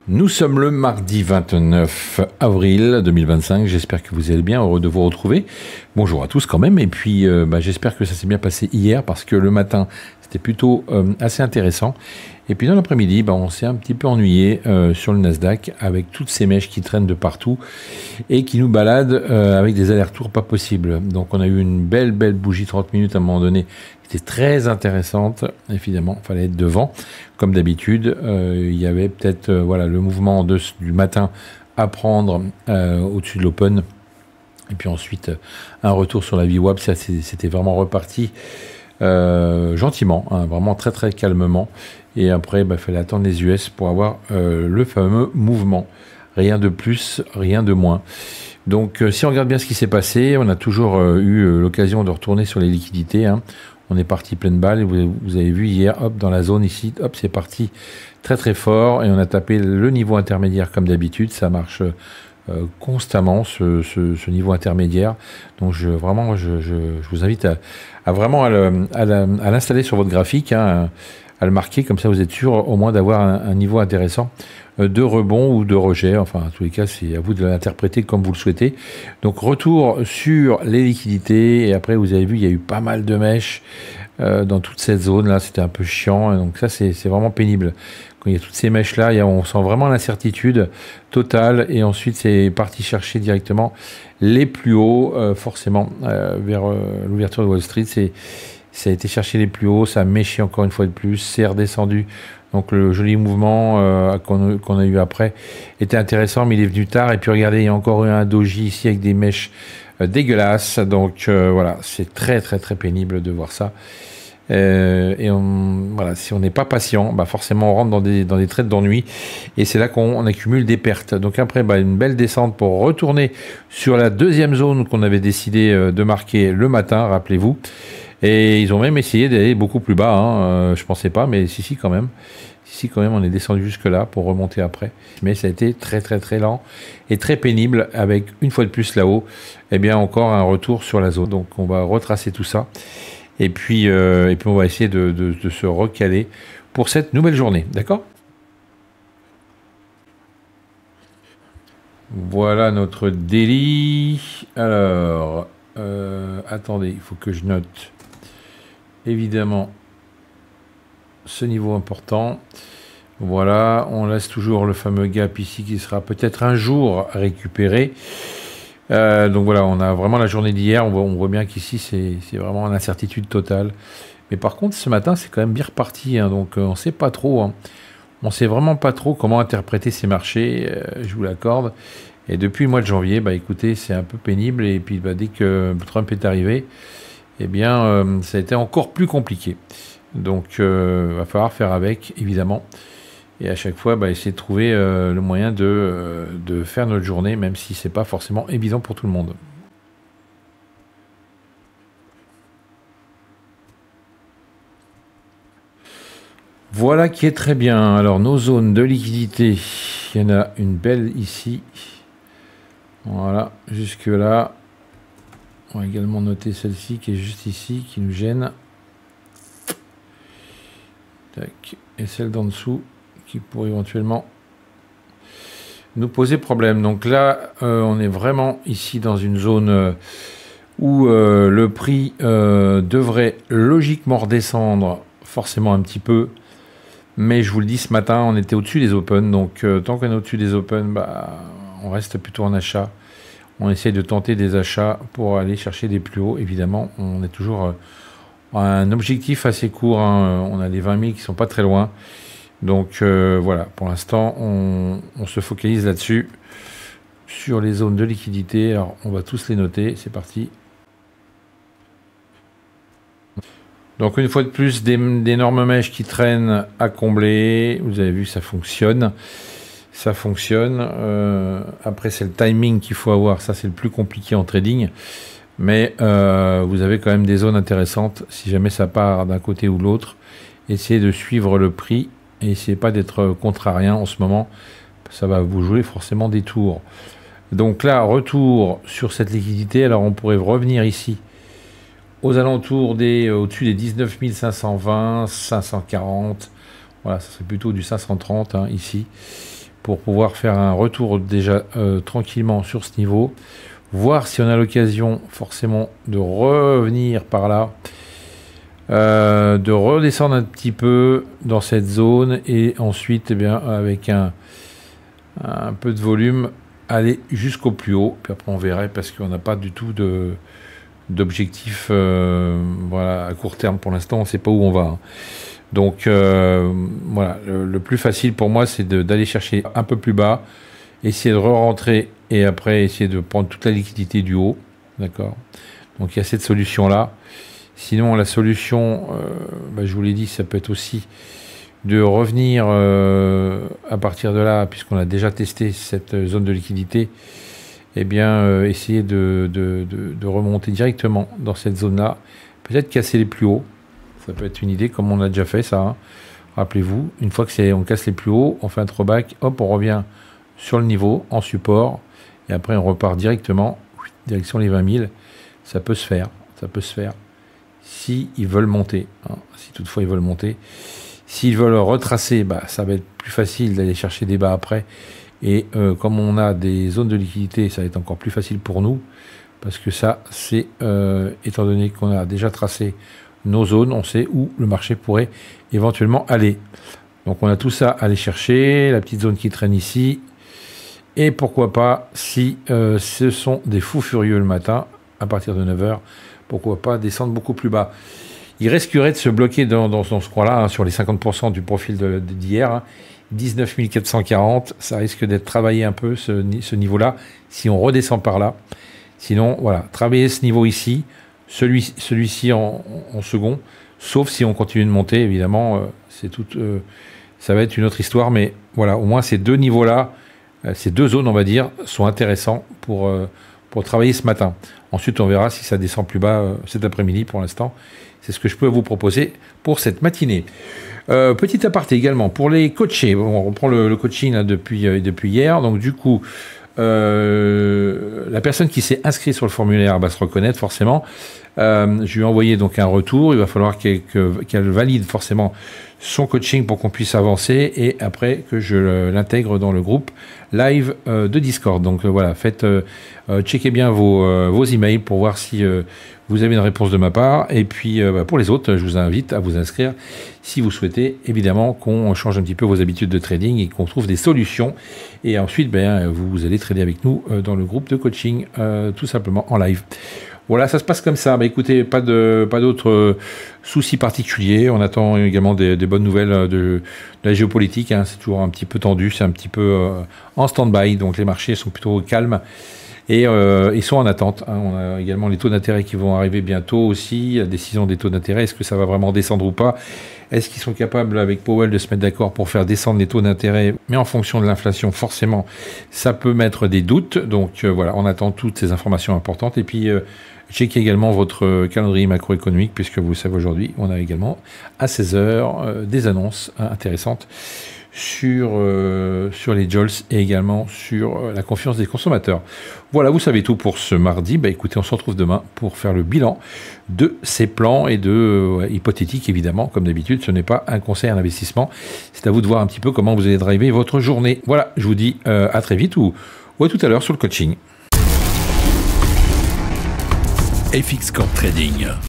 Nous sommes le mardi 29 avril 2025, j'espère que vous allez bien, heureux de vous retrouver. Bonjour à tous quand même, et puis j'espère que ça s'est bien passé hier, parce que le matin c'était plutôt assez intéressant. Et puis dans l'après-midi, on s'est un petit peu ennuyé sur le Nasdaq, avec toutes ces mèches qui traînent de partout, et qui nous baladent avec des allers-retours pas possibles. Donc on a eu une belle bougie 30 minutes à un moment donné, qui était très intéressante. Évidemment, il fallait être devant, comme d'habitude. Il y avait peut-être le mouvement du matin à prendre au-dessus de l'open. Et puis ensuite, un retour sur la VWAP, ça c'était vraiment reparti gentiment, vraiment très calmement. Et après, il fallait attendre les US pour avoir le fameux mouvement. Rien de plus, rien de moins. Donc si on regarde bien ce qui s'est passé, on a toujours eu l'occasion de retourner sur les liquidités. On est parti pleine balle, et vous avez vu hier, hop, dans la zone ici, hop, c'est parti très fort, et on a tapé le niveau intermédiaire comme d'habitude. Ça marche constamment, ce niveau intermédiaire. Donc je vous invite à vraiment à l'installer sur votre graphique, à le marquer, comme ça vous êtes sûr au moins d'avoir un niveau intéressant de rebond ou de rejet. Enfin, en tous les cas, c'est à vous de l'interpréter comme vous le souhaitez. Donc, retour sur les liquidités. Et après, vous avez vu, il y a eu pas mal de mèches dans toute cette zone-là. C'était un peu chiant. Et donc, ça, c'est vraiment pénible. Quand il y a toutes ces mèches-là, on sent vraiment l'incertitude totale. Et ensuite, c'est parti chercher directement les plus hauts, forcément, vers l'ouverture de Wall Street. Ça a été chercher les plus hauts. Ça a méché encore une fois de plus. C'est redescendu. Donc le joli mouvement qu'on a eu après était intéressant, mais il est venu tard. Et puis regardez, il y a encore eu un doji ici avec des mèches dégueulasses. Donc voilà, c'est très pénible de voir ça. Et si on n'est pas patient, forcément on rentre dans des trades d'ennui, et c'est là qu'on accumule des pertes. Donc après, une belle descente pour retourner sur la deuxième zone qu'on avait décidé de marquer le matin, rappelez-vous. Et ils ont même essayé d'aller beaucoup plus bas, je pensais pas, mais si quand même. Si quand même, on est descendu jusque là pour remonter après. Mais ça a été très lent et très pénible, avec une fois de plus là-haut, encore un retour sur la zone. Donc on va retracer tout ça. Et puis on va essayer de se recaler pour cette nouvelle journée. D'accord ? Voilà notre daily. Alors, attendez, il faut que je note évidemment ce niveau important. Voilà, on laisse toujours le fameux gap ici qui sera peut-être un jour récupéré. Donc voilà, on a vraiment la journée d'hier. On voit bien qu'ici c'est vraiment une incertitude totale. Mais par contre, ce matin, c'est quand même bien reparti. Donc on ne sait pas trop. On ne sait vraiment pas trop comment interpréter ces marchés. Je vous l'accorde. Et depuis le mois de janvier, écoutez, c'est un peu pénible. Et puis dès que Trump est arrivé, ça a été encore plus compliqué. Donc, va falloir faire avec, évidemment. Et à chaque fois, essayer de trouver le moyen de faire notre journée, même si c'est pas forcément évident pour tout le monde. Voilà qui est très bien. Alors, nos zones de liquidité, il y en a une belle ici. Voilà, jusque là. On va également noter celle-ci qui est juste ici, qui nous gêne. Tac. Et celle d'en dessous qui pourrait éventuellement nous poser problème. Donc là, on est vraiment ici dans une zone où le prix devrait logiquement redescendre forcément un petit peu. Mais je vous le dis, ce matin, on était au-dessus des open. Donc tant qu'on est au-dessus des open, on reste plutôt en achat. On essaie de tenter des achats pour aller chercher des plus hauts. Évidemment, on est toujours un objectif assez court. On a les 20 000 qui sont pas très loin. Donc voilà, pour l'instant, on se focalise là-dessus, sur les zones de liquidité. Alors, on va tous les noter. C'est parti. Donc, une fois de plus, d'énormes mèches qui traînent à combler. Vous avez vu, ça fonctionne. Ça fonctionne. Après, c'est le timing qu'il faut avoir. Ça, c'est le plus compliqué en trading. Mais vous avez quand même des zones intéressantes. Si jamais ça part d'un côté ou de l'autre, essayez de suivre le prix. Et essayez pas d'être contrariant en ce moment. Ça va vous jouer forcément des tours. Donc là, retour sur cette liquidité. Alors, on pourrait revenir ici aux alentours au-dessus des 19 520, 540. Voilà, ça serait plutôt du 530 ici. pour pouvoir faire un retour déjà tranquillement sur ce niveau, voir si on a l'occasion forcément de revenir par là, de redescendre un petit peu dans cette zone et ensuite, eh bien, avec un peu de volume, aller jusqu'au plus haut. Puis après, on verrait parce qu'on n'a pas du tout d'objectif voilà, à court terme. Pour l'instant, on ne sait pas où on va. Hein. Donc, voilà, le plus facile pour moi, c'est d'aller chercher un peu plus bas, essayer de re-rentrer et après essayer de prendre toute la liquidité du haut. D'accord ? Donc, il y a cette solution-là. Sinon, la solution, je vous l'ai dit, ça peut être aussi de revenir à partir de là, puisqu'on a déjà testé cette zone de liquidité, eh bien, essayer de remonter directement dans cette zone-là, peut-être casser les plus hauts. Ça peut être une idée, comme on a déjà fait ça. Hein. Rappelez-vous, une fois que on casse les plus hauts, on fait un throwback, hop, on revient sur le niveau, en support, et après on repart directement, direction les 20 000. Ça peut se faire, si ils veulent monter, hein, si toutefois ils veulent monter. S'ils veulent retracer, ça va être plus facile d'aller chercher des bas après. Et comme on a des zones de liquidité, ça va être encore plus facile pour nous, parce que ça, c'est, étant donné qu'on a déjà tracé nos zones, on sait où le marché pourrait éventuellement aller. Donc on a tout ça à aller chercher, la petite zone qui traîne ici, et pourquoi pas, si ce sont des fous furieux le matin, à partir de 9h, pourquoi pas descendre beaucoup plus bas. Il risquerait de se bloquer dans ce coin-là, hein, sur les 50% du profil d'hier, hein, 19 440, ça risque d'être travaillé un peu ce niveau-là, si on redescend par là. Sinon, voilà, travailler ce niveau ici, celui-ci en second, sauf si on continue de monter, évidemment, ça va être une autre histoire, mais voilà, au moins ces deux niveaux-là, ces deux zones, on va dire, sont intéressants pour travailler ce matin. Ensuite, on verra si ça descend plus bas cet après-midi. Pour l'instant, c'est ce que je peux vous proposer pour cette matinée. Petit aparté également, pour les coachés, on reprend le coaching là, depuis hier, donc du coup, la personne qui s'est inscrite sur le formulaire va se reconnaître forcément. Je lui ai envoyé donc un retour, il va falloir qu'elle valide forcément son coaching pour qu'on puisse avancer et après que je l'intègre dans le groupe live de Discord. Donc voilà, checkez bien vos emails pour voir si vous avez une réponse de ma part. Et puis pour les autres, je vous invite à vous inscrire si vous souhaitez évidemment qu'on change un petit peu vos habitudes de trading et qu'on trouve des solutions. Et ensuite, vous allez trader avec nous dans le groupe de coaching tout simplement en live. Voilà, ça se passe comme ça. Écoutez, pas d'autres soucis particuliers. On attend également des bonnes nouvelles de la géopolitique. Hein. C'est toujours un petit peu tendu, c'est un petit peu en stand-by. Donc les marchés sont plutôt calmes et ils sont en attente. Hein. On a également les taux d'intérêt qui vont arriver bientôt aussi. La décision des taux d'intérêt, est-ce que ça va vraiment descendre ou pas? Est-ce qu'ils sont capables avec Powell de se mettre d'accord pour faire descendre les taux d'intérêt? Mais en fonction de l'inflation, forcément, ça peut mettre des doutes. Donc voilà, on attend toutes ces informations importantes. Et puis checkez également votre calendrier macroéconomique, puisque vous le savez aujourd'hui, on a également à 16h des annonces intéressantes sur les JOLTS et également sur la confiance des consommateurs. Voilà, vous savez tout pour ce mardi. Écoutez, on se retrouve demain pour faire le bilan de ces plans et de hypothétiques, évidemment. Comme d'habitude, ce n'est pas un conseil en investissement. C'est à vous de voir un petit peu comment vous allez driver votre journée. Voilà, je vous dis à très vite ou à tout à l'heure sur le coaching. FX Corp Trading.